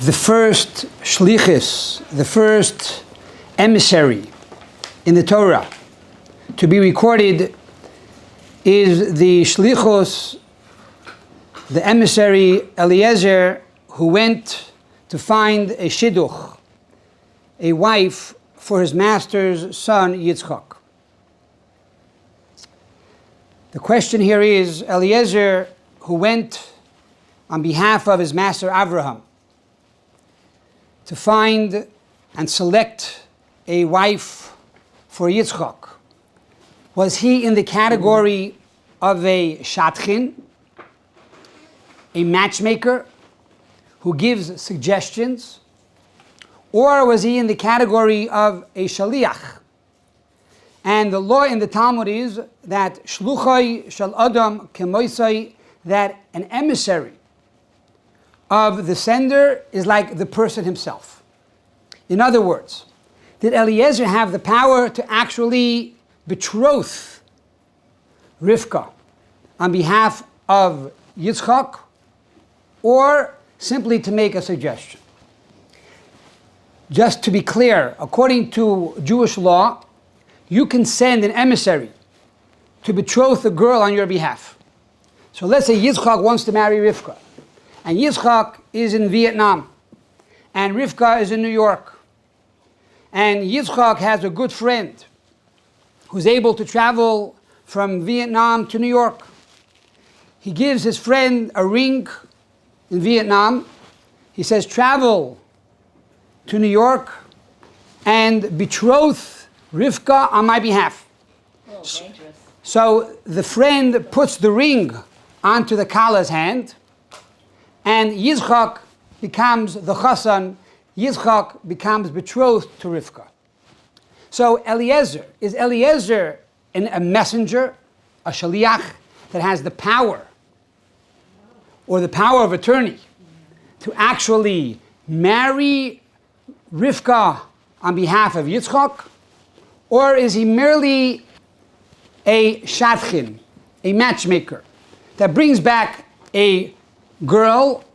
The first shlichus, the first emissary in the Torah to be recorded is the shlichus, the emissary Eliezer, who went to find a shidduch, a wife for his master's son Yitzchak. The question here is, Eliezer, who went on behalf of his master Avraham to find and select a wife for Yitzchak, was he in the category of a shatchin, a matchmaker who gives suggestions, or was he in the category of a shaliach? And the law in the Talmud is that shluchai shel adam kemoisai, that an emissary of the sender is like the person himself. In other words, did Eliezer have the power to actually betroth Rivka on behalf of Yitzchak, or simply to make a suggestion? Just to be clear, according to Jewish law, you can send an emissary to betroth a girl on your behalf. So let's say Yitzchak wants to marry Rivka, and Yitzchak is in Vietnam, and Rivka is in New York, and Yitzchak has a good friend who's able to travel from Vietnam to New York. He gives his friend a ring in Vietnam. He says, travel to New York and betroth Rivka on my behalf. Oh, dangerous. So the friend puts the ring onto the Kala's hand, and Yitzchak becomes the chassan. Yitzchak becomes betrothed to Rivka. So is Eliezer a messenger, a shaliach, that has the power, or the power of attorney, to actually marry Rivka on behalf of Yitzchak? Or is he merely a shatchin, a matchmaker, that brings back a girl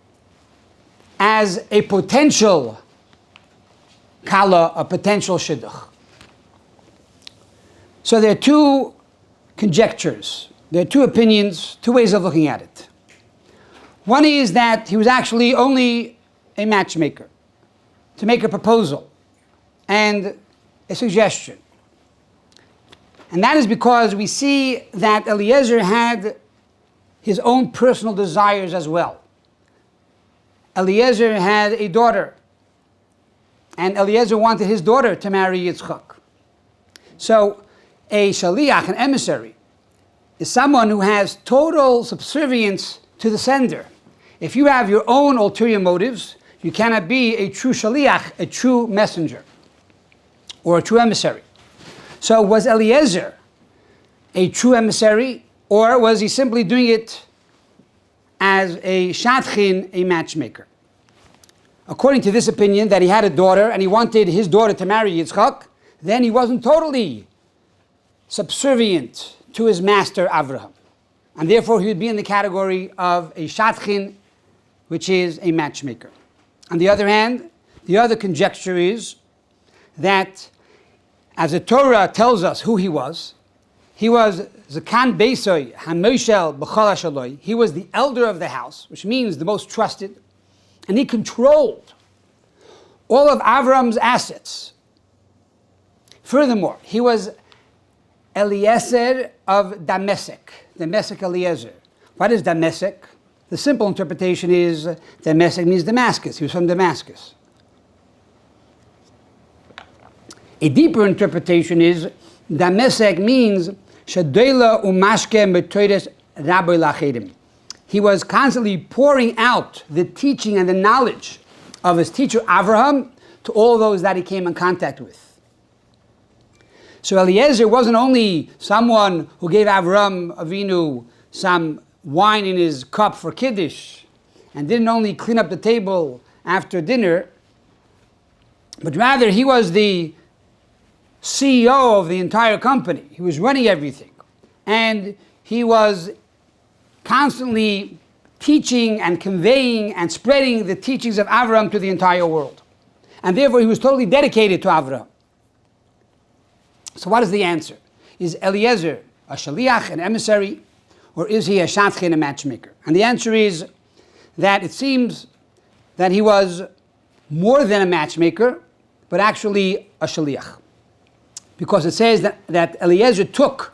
as a potential kala, a potential shidduch? So there are two conjectures, there are two opinions, two ways of looking at it. One is that he was actually only a matchmaker, to make a proposal and a suggestion. And that is because we see that Eliezer had his own personal desires as well. Eliezer had a daughter, and Eliezer wanted his daughter to marry Yitzchak. So a shaliach, an emissary, is someone who has total subservience to the sender. If you have your own ulterior motives, you cannot be a true shaliach, a true messenger, or a true emissary. So was Eliezer a true emissary, or was he simply doing it as a shatchin, a matchmaker? According to this opinion, that he had a daughter and he wanted his daughter to marry Yitzchak, then he wasn't totally subservient to his master Avraham. And therefore he would be in the category of a shatchin, which is a matchmaker. On the other hand, the other conjecture is that, as the Torah tells us who he was Zakan Beisoy HaMoshel B'chol HaShaloi. He was the elder of the house, which means the most trusted, and he controlled all of Avram's assets. Furthermore, he was Eliezer of Damasek Eliezer. What is Damasek? The simple interpretation is Damasek means Damascus. He was from Damascus. A deeper interpretation is Damasek means Shadoila Umashke Metoides Rabbi Lachedim. He was constantly pouring out the teaching and the knowledge of his teacher Avraham to all those that he came in contact with. So Eliezer wasn't only someone who gave Avraham Avinu some wine in his cup for Kiddush, and didn't only clean up the table after dinner, but rather he was the CEO of the entire company. He was running everything. And he was constantly teaching and conveying and spreading the teachings of Avraham to the entire world. And therefore he was totally dedicated to Avraham. So what is the answer? Is Eliezer a shaliach, an emissary, or is he a shatchin, a matchmaker? And the answer is that it seems that he was more than a matchmaker, but actually a shaliach. Because it says that Eliezer took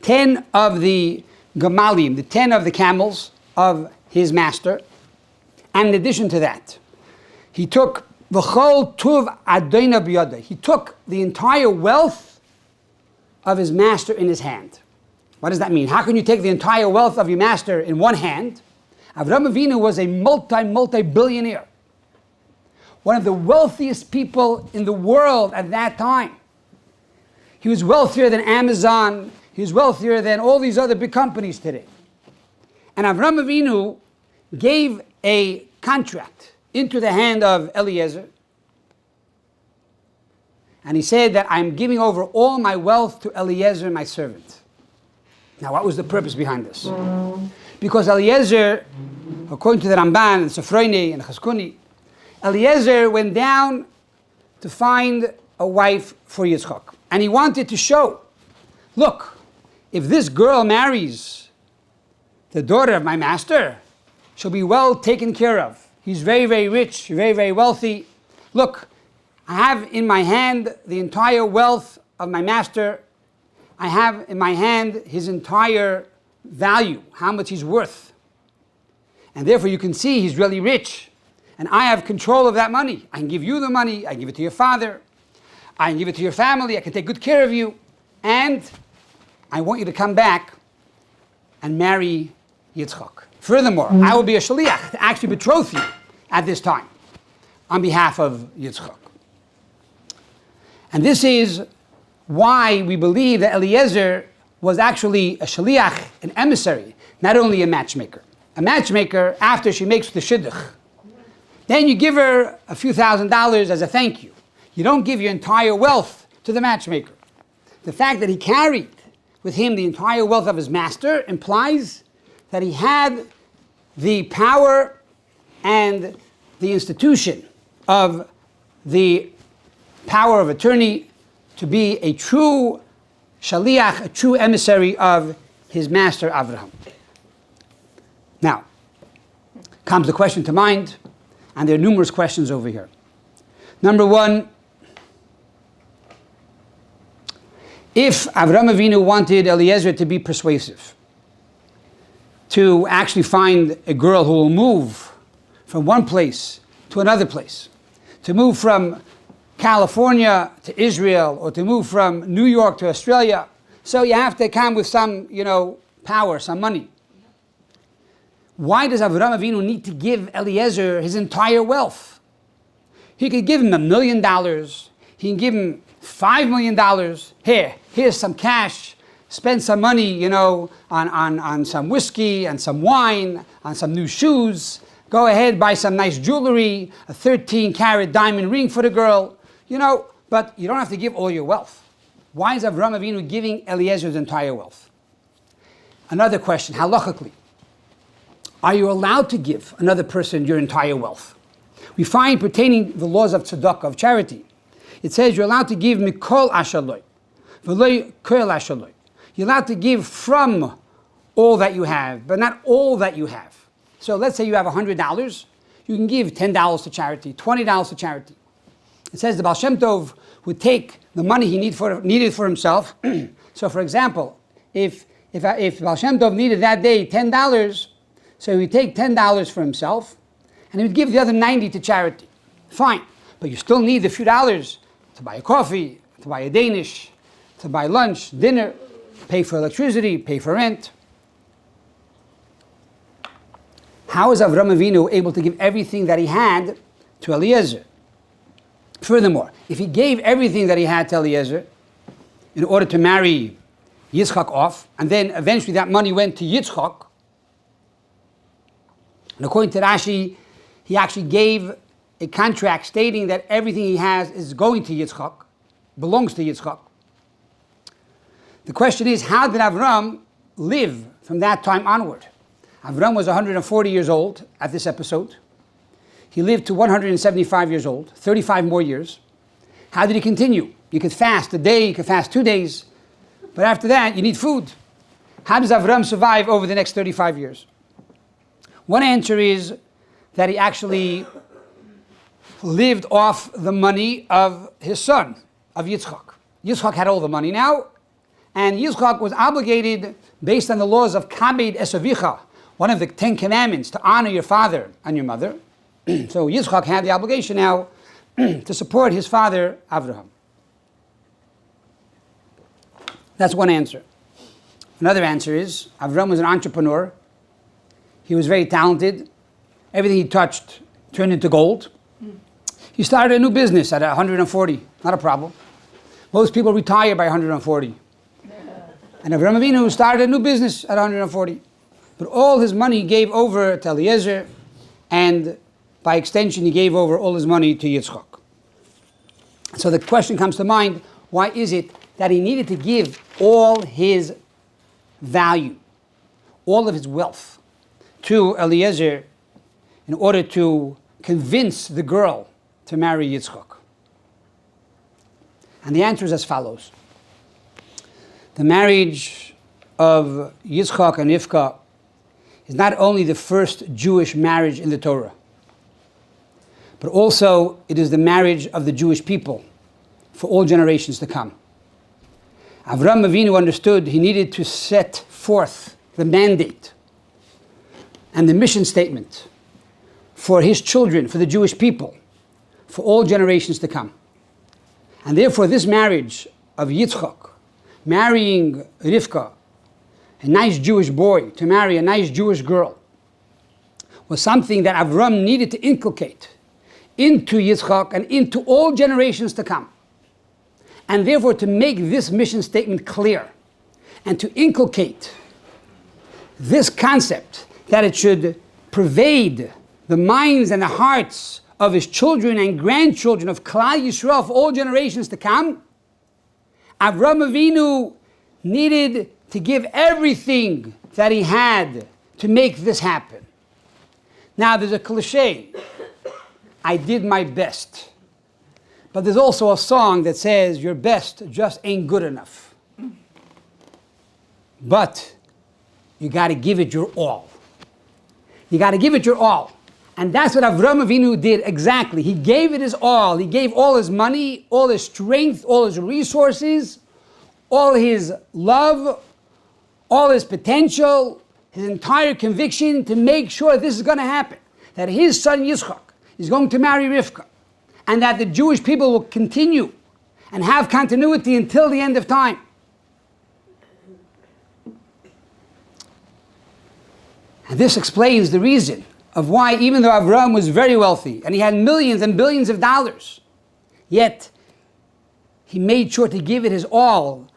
10 of the gemalim, the 10 of the camels of his master, and in addition to that, he took v'chol tuv adona b'yada. He took the entire wealth of his master in his hand. What does that mean? How can you take the entire wealth of your master in one hand? Avraham Avinu was a multi-billionaire. One of the wealthiest people in the world at that time. He was wealthier than Amazon. He was wealthier than all these other big companies today. And Avraham Avinu gave a contract into the hand of Eliezer. And he said that I'm giving over all my wealth to Eliezer, my servant. Now, what was the purpose behind this? Because Eliezer, according to the Ramban and Sofroni and Chazkuni, Eliezer went down to find a wife for Yitzchak. And he wanted to show, look, if this girl marries the daughter of my master, she'll be well taken care of. He's very, very rich, very, very wealthy. Look, I have in my hand the entire wealth of my master. I have in my hand his entire value, how much he's worth. And therefore you can see he's really rich. And I have control of that money. I can give you the money, I can give it to your father, I can give it to your family, I can take good care of you. And I want you to come back and marry Yitzchak. Furthermore, I will be a shaliach to actually betroth you at this time on behalf of Yitzchak. And this is why we believe that Eliezer was actually a shaliach, an emissary, not only a matchmaker. A matchmaker, after she makes the shidduch, then you give her a few $1,000s as a thank you. You don't give your entire wealth to the matchmaker. The fact that he carried with him the entire wealth of his master implies that he had the power and the institution of the power of attorney to be a true shaliach, a true emissary of his master Avraham. Now, comes the question to mind, and there are numerous questions over here. Number one, if Avraham Avinu wanted Eliezer to be persuasive, to actually find a girl who will move from one place to another place, to move from California to Israel, or to move from New York to Australia, so you have to come with some, power, some money. Why does Avraham Avinu need to give Eliezer his entire wealth? He could give him $1 million. He can give him $5 million. Here's some cash. Spend some money, on some whiskey and some wine, on some new shoes. Go ahead, buy some nice jewelry, a 13-carat diamond ring for the girl, but you don't have to give all your wealth. Why is Avraham Avinu giving Eliezer his entire wealth? Another question, halachically. Are you allowed to give another person your entire wealth? We find pertaining the laws of tzedakah, of charity, it says you're allowed to give mikol ashaloi, v'loi kol ashaloi. You're allowed to give from all that you have, but not all that you have. So let's say you have $100. You can give $10 to charity, $20 to charity. It says the Baal Shem Tov would take the money he needed for himself. So for example, if Baal Shem Tov needed that day $10, so he would take $10 for himself, and he would give the other 90 to charity. Fine, but you still need a few dollars to buy a coffee, to buy a Danish, to buy lunch, dinner, pay for electricity, pay for rent. How is Avraham Avinu able to give everything that he had to Eliezer? Furthermore, if he gave everything that he had to Eliezer in order to marry Yitzchak off, and then eventually that money went to Yitzchak, and according to Rashi, he actually gave a contract stating that everything he has is going to Yitzchak, belongs to Yitzchak. The question is, how did Avram live from that time onward? Avram was 140 years old at this episode. He lived to 175 years old, 35 more years. How did he continue? You could fast a day, you could fast 2 days, but after that, you need food. How does Avram survive over the next 35 years? One answer is that he actually lived off the money of his son, of Yitzchak. Yitzchak had all the money now, and Yitzchak was obligated, based on the laws of Kabed Esavicha, one of the 10 commandments, to honor your father and your mother. So Yitzchak had the obligation now to support his father, Avraham. That's one answer. Another answer is, Avram was an entrepreneur. He was very talented. Everything he touched turned into gold. He started a new business at 140, not a problem. Most people retire by 140. And Avram Avinu started a new business at 140. But all his money he gave over to Eliezer, and by extension he gave over all his money to Yitzchak. So the question comes to mind, why is it that he needed to give all his value, all of his wealth, to Eliezer in order to convince the girl to marry Yitzchak? And the answer is as follows. The marriage of Yitzchak and Rivka is not only the first Jewish marriage in the Torah, but also it is the marriage of the Jewish people for all generations to come. Avram Avinu understood he needed to set forth the mandate and the mission statement for his children, for the Jewish people, for all generations to come. And therefore this marriage of Yitzchak, marrying Rivka, a nice Jewish boy, to marry a nice Jewish girl, was something that Avram needed to inculcate into Yitzchak and into all generations to come. And therefore to make this mission statement clear and to inculcate this concept that it should pervade the minds and the hearts of his children and grandchildren of Klal Yisrael for all generations to come, Avram Avinu needed to give everything that he had to make this happen. Now there's a cliche, I did my best. But there's also a song that says, your best just ain't good enough. But you got to give it your all. You got to give it your all. And that's what Avram Avinu did exactly. He gave it his all. He gave all his money, all his strength, all his resources, all his love, all his potential, his entire conviction to make sure this is going to happen. That his son Yitzchak is going to marry Rivka. And that the Jewish people will continue and have continuity until the end of time. And this explains the reason of why, even though Avram was very wealthy and he had millions and billions of dollars, yet he made sure to give it his all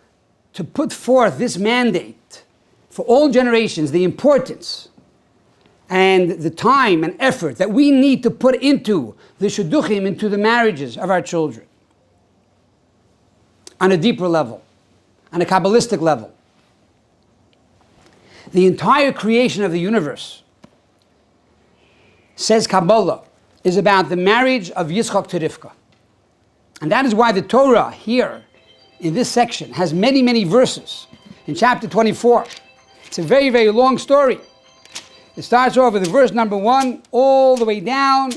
to put forth this mandate for all generations, the importance and the time and effort that we need to put into the shidduchim, into the marriages of our children, on a deeper level, on a Kabbalistic level. The entire creation of the universe, says Kabbalah, is about the marriage of Yitzchak to Rivka. And that is why the Torah here, in this section, has many, many verses. In chapter 24, it's a very, very long story. It starts off with verse number 1 all the way down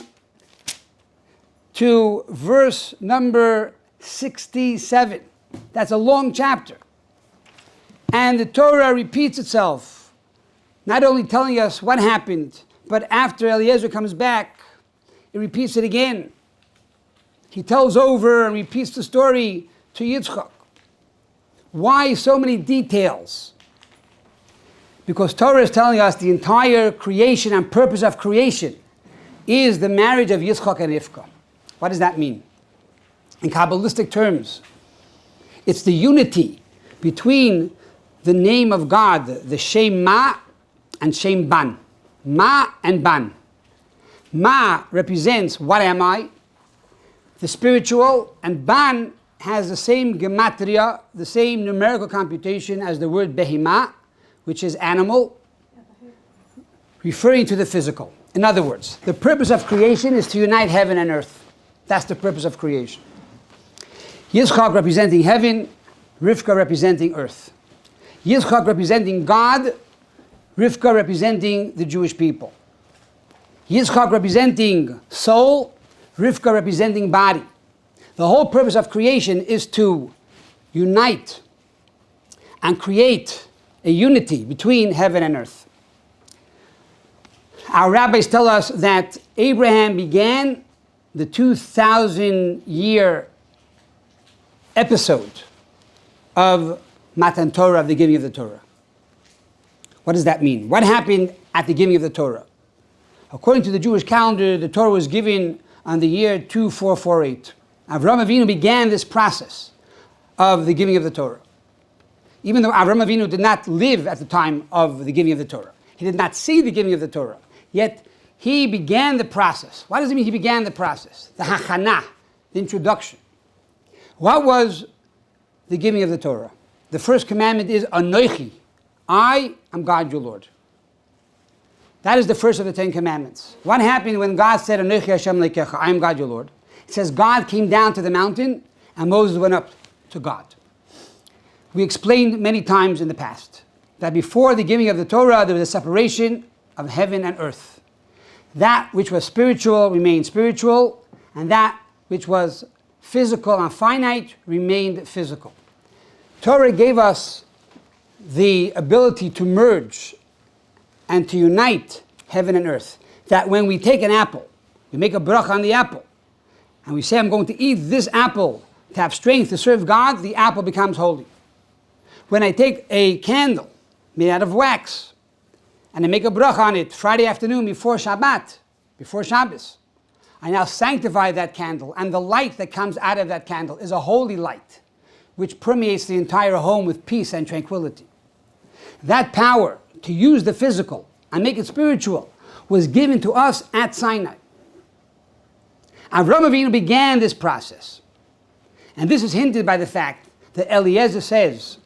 to verse number 67. That's a long chapter. And the Torah repeats itself, not only telling us what happened, but after Eliezer comes back, it repeats it again. He tells over and repeats the story to Yitzchak. Why so many details? Because Torah is telling us the entire creation and purpose of creation is the marriage of Yitzchak and Rivka. What does that mean? In Kabbalistic terms, it's the unity between the name of God, the Shem Ma and Shem Ban. Ma and Ban. Ma represents what am I, the spiritual, and Ban has the same gematria, the same numerical computation as the word behima, which is animal. referring to the physical. In other words, the purpose of creation is to unite heaven and earth. That's the purpose of creation. Yitzchak representing heaven, Rivka representing earth. Yitzchak representing God, Rivka representing the Jewish people. Yitzchak representing soul, Rivka representing body. The whole purpose of creation is to unite and create a unity between heaven and earth. Our rabbis tell us that Abraham began the 2,000-year episode of Matan Torah, of the giving of the Torah. What does that mean? What happened at the giving of the Torah? According to the Jewish calendar, the Torah was given on the year 2448. Avraham Avinu began this process of the giving of the Torah. Even though Avraham Avinu did not live at the time of the giving of the Torah, he did not see the giving of the Torah, yet he began the process. What does it mean he began the process? The hachana, the introduction. What was the giving of the Torah? The first commandment is Anochi, I am God your Lord. That is the first of the 10 commandments. What happened when God said Anochi Hashem Lekecha, I am God your Lord? It says God came down to the mountain and Moses went up to God. We explained many times in the past that before the giving of the Torah there was a separation of heaven and earth. That which was spiritual remained spiritual, and that which was physical and finite remained physical. Torah gave us the ability to merge and to unite heaven and earth. That when we take an apple, we make a bracha on the apple, and we say, I'm going to eat this apple to have strength to serve God, the apple becomes holy. When I take a candle made out of wax, and I make a bracha on it Friday afternoon before Shabbat, before Shabbos, I now sanctify that candle, and the light that comes out of that candle is a holy light, which permeates the entire home with peace and tranquility. That power to use the physical and make it spiritual was given to us at Sinai. Avraham Avinu began this process. And this is hinted by the fact that Eliezer says,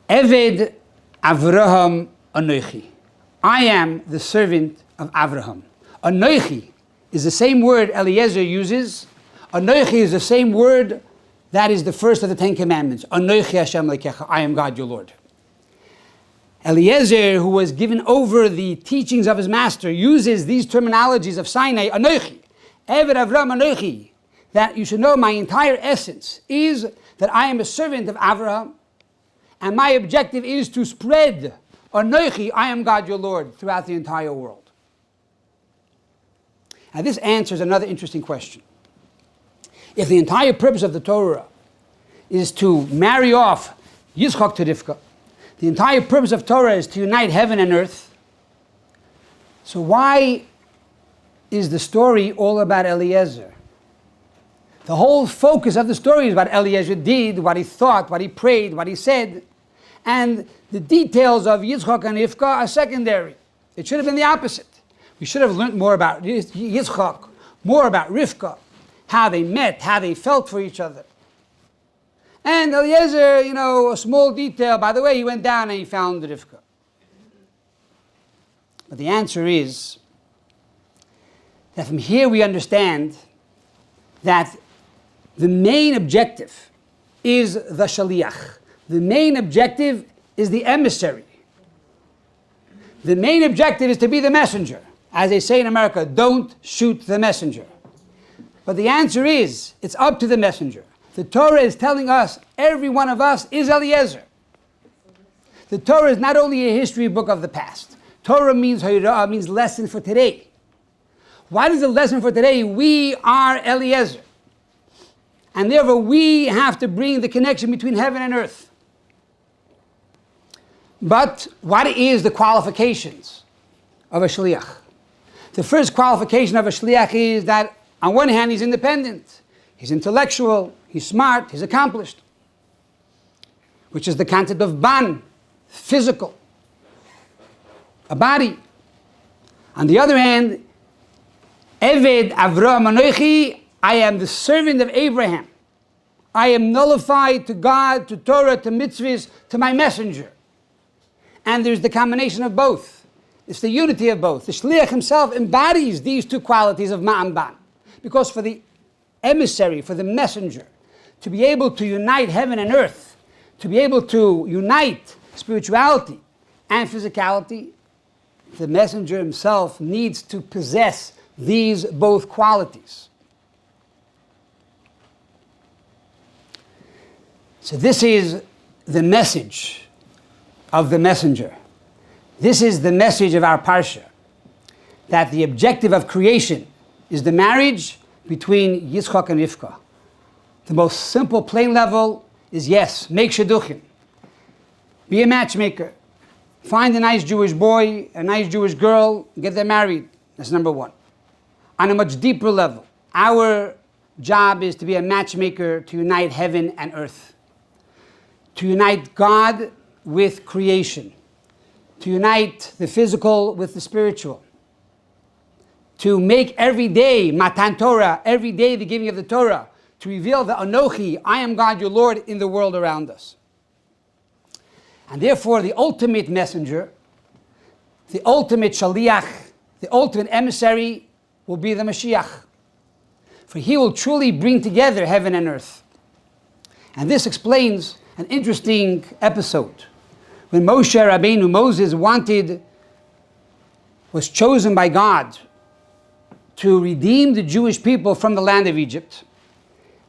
Eved Avraham Anochi. I am the servant of Avraham. Anochi is the same word Eliezer uses. Anochi is the same word that is the first of the 10 commandments. Anochi Hashem Lekecha, I am God your Lord. Eliezer, who was given over the teachings of his master, uses these terminologies of Sinai, Anochi, Eved Avraham Anochi, that you should know my entire essence is that I am a servant of Avraham, and my objective is to spread Anochi, I am God your Lord, throughout the entire world. Now this answers another interesting question. If the entire purpose of the Torah is to marry off Yitzchak to Rivka, the entire purpose of Torah is to unite heaven and earth, so why is the story all about Eliezer? The whole focus of the story is what Eliezer did, what he thought, what he prayed, what he said, and the details of Yitzchak and Rivka are secondary. It should have been the opposite. We should have learned more about Yitzchak, more about Rivka, how they met, how they felt for each other. And Eliezer, a small detail, by the way, he went down and he found Rivka. But the answer is that from here we understand that the main objective is the shaliach. The main objective is the emissary. The main objective is to be the messenger. As they say in America, don't shoot the messenger. But the answer is, it's up to the messenger. The Torah is telling us, every one of us is Eliezer. The Torah is not only a history book of the past. Torah means Hayra'ah, means lesson for today. What is the lesson for today? We are Eliezer. And therefore we have to bring the connection between heaven and earth. But what is the qualifications of a shliach? The first qualification of a shliach is that on one hand he's independent, he's intellectual, he's smart, he's accomplished, which is the concept of ban, physical, a body. On the other hand, Eved Avraham Anochi, I am the servant of Abraham. I am nullified to God, to Torah, to mitzvahs, to my messenger. and there's the combination of both. It's the unity of both. The shliach himself embodies these two qualities of ma'am ban. Because for the emissary, for the messenger, to be able to unite heaven and earth, to be able to unite spirituality and physicality, the messenger himself needs to possess these both qualities. So this is the message of the messenger. This is the message of our parsha, that the objective of creation is the marriage between Yitzchak and Rivka. The most simple, plain level is yes, make shidduchim. Be a matchmaker. Find a nice Jewish boy, a nice Jewish girl, get them married. That's number one. On a much deeper level, our job is to be a matchmaker to unite heaven and earth. To unite God with creation. To unite the physical with the spiritual. To make every day Matan Torah, every day the giving of the Torah, to reveal the Anochi, I am God your Lord, in the world around us. And therefore the ultimate messenger, the ultimate shaliach, the ultimate emissary will be the Mashiach. For he will truly bring together heaven and earth. And this explains an interesting episode. When Moshe Rabbeinu, Moses was chosen by God to redeem the Jewish people from the land of Egypt.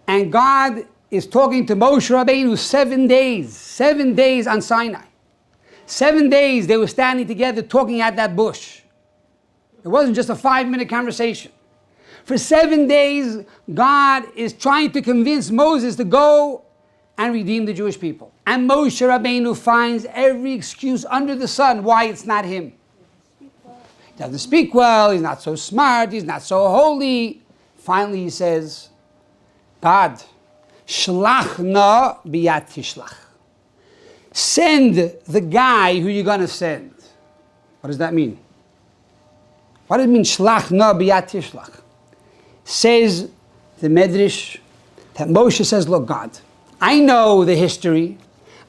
And God is talking to Moshe Rabbeinu 7 days on Sinai. 7 days they were standing together talking at that bush. It wasn't just a 5-minute conversation. For 7 days, God is trying to convince Moses to go and redeem the Jewish people. And Moshe Rabbeinu finds every excuse under the sun why it's not him. He doesn't speak well, he's not so smart, he's not so holy. Finally he says, God, shlach na biyat tishlach. Send the guy who you're going to send. What does that mean? What does it mean, shlach na biyat tishlach? Says the Medrash that Moshe says, look, God, I know the history.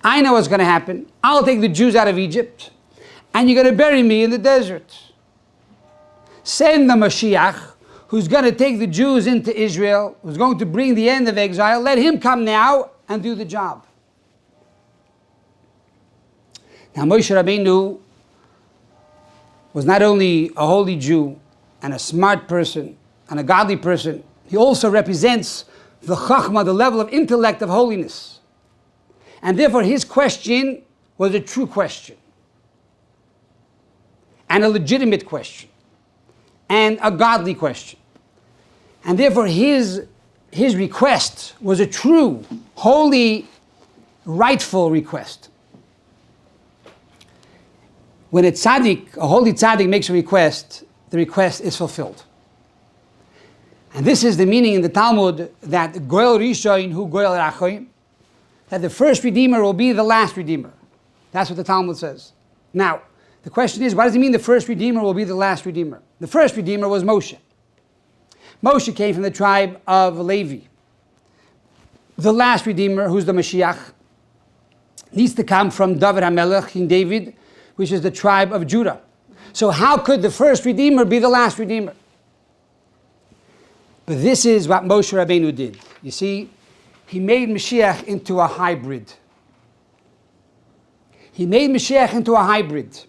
I know what's going to happen. I'll take the Jews out of Egypt, and you're going to bury me in the desert. Send the Mashiach, who's going to take the Jews into Israel, who's going to bring the end of exile. Let him come now and do the job. Now Moshe Rabbeinu was not only a holy Jew and a smart person and a godly person, he also represents the chachma, the level of intellect of holiness. And therefore his question was a true question. And a legitimate question. And a godly question. And therefore his request was a true, holy, rightful request. When a tzaddik, a holy tzaddik makes a request, the request is fulfilled. And this is the meaning in the Talmud that Goel Rishon hu Goel Rachoim, that the first Redeemer will be the last Redeemer. That's what the Talmud says. Now, the question is, what does it mean the first Redeemer will be the last Redeemer? The first Redeemer was Moshe. Moshe came from the tribe of Levi. The last Redeemer, who's the Mashiach, needs to come from David HaMelech, King David, which is the tribe of Judah. So how could the first Redeemer be the last Redeemer? But this is what Moshe Rabbeinu did. You see, he made Mashiach into a hybrid. He made Mashiach into a hybrid.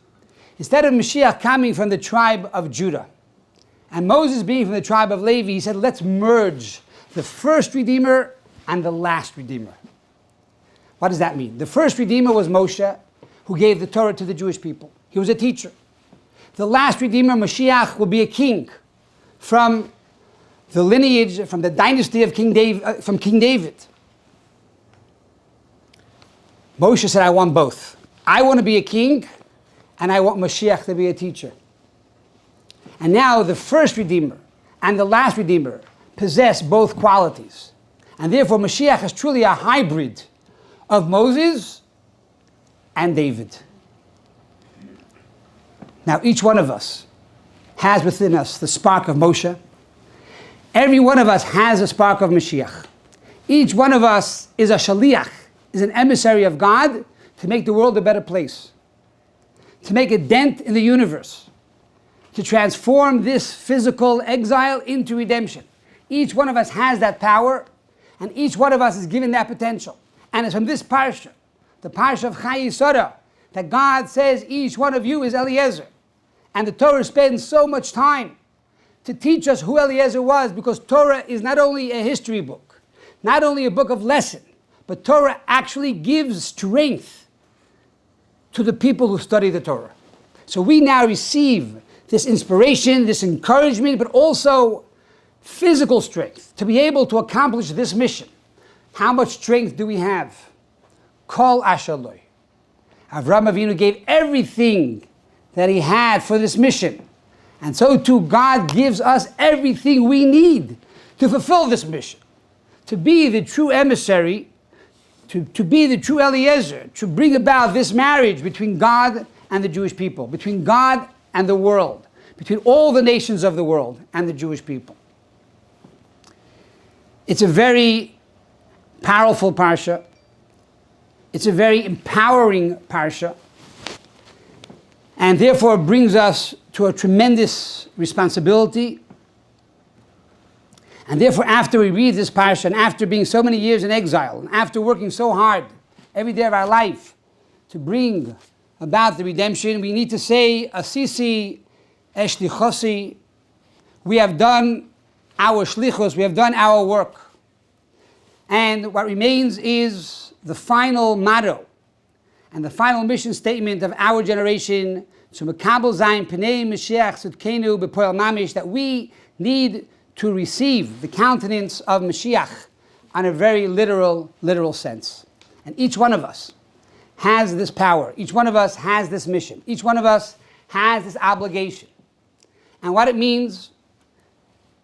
Instead of Mashiach coming from the tribe of Judah, and Moses being from the tribe of Levi, he said, let's merge the first Redeemer and the last Redeemer. What does that mean? The first Redeemer was Moshe, who gave the Torah to the Jewish people. He was a teacher. The last Redeemer, Mashiach, will be a king from the lineage, from the dynasty of King David. Moshe said, I want both. I want to be a king, and I want Mashiach to be a teacher. And now the first Redeemer and the last Redeemer possess both qualities. And therefore Mashiach is truly a hybrid of Moses and David. Now each one of us has within us the spark of Moshe. Every one of us has a spark of Mashiach. Each one of us is a shaliach, is an emissary of God to make the world a better place. to make a dent in the universe, to transform this physical exile into redemption. Each one of us has that power, and each one of us is given that potential. And it's from this parsha, the parsha of Chayei, that God says each one of you is Eliezer. And the Torah spends so much time to teach us who Eliezer was, because Torah is not only a history book, not only a book of lesson, but Torah actually gives strength to the people who study the Torah. So we now receive this inspiration, this encouragement, but also physical strength to be able to accomplish this mission. How much strength do we have? Kol Ashaloi. Avraham Avinu gave everything that he had for this mission. And so too, God gives us everything we need to fulfill this mission. To be the true emissary, to be the true Eliezer, to bring about this marriage between God and the Jewish people, between God and the world, between all the nations of the world and the Jewish people. It's a very powerful parsha. It's a very empowering parsha, and therefore brings us to a tremendous responsibility. And therefore, after we read this parsha, and after being so many years in exile, and after working so hard every day of our life to bring about the redemption, we need to say, Asisi eshlichosi, we have done our shlichus, we have done our work. And what remains is the final motto and the final mission statement of our generation, that we need to receive the countenance of Mashiach on a very literal sense. And each one of us has this power. Each one of us has this mission. Each one of us has this obligation. And what it means,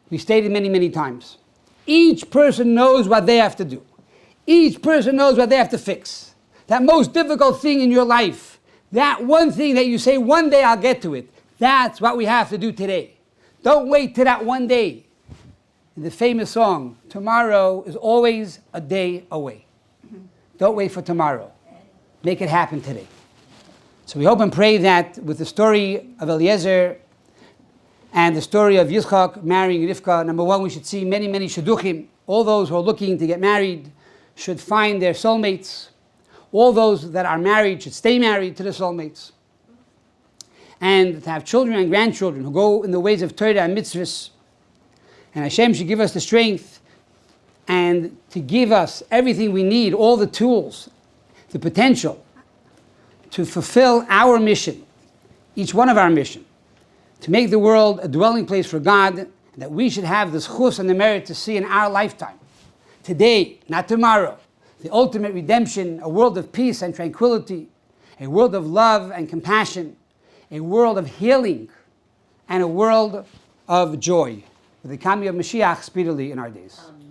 we stated many times. Each person knows what they have to do. Each person knows what they have to fix. That most difficult thing in your life, that one thing that you say, one day I'll get to it, that's what we have to do today. Don't wait till that one day. In the famous song, tomorrow is always a day away. Don't wait for tomorrow. Make it happen today. So we hope and pray that with the story of Eliezer and the story of Yitzchak marrying Rivka, number one, we should see many shidduchim. All those who are looking to get married should find their soulmates. All those that are married should stay married to their soulmates. And to have children and grandchildren who go in the ways of Torah and mitzvahs. And Hashem should give us the strength and to give us everything we need, all the tools, the potential to fulfill our mission, each one of our mission, to make the world a dwelling place for God, that we should have the schus and the merit to see in our lifetime. Today, not tomorrow. The ultimate redemption, a world of peace and tranquility, a world of love and compassion, a world of healing, and a world of joy, with the coming of Mashiach speedily in our days.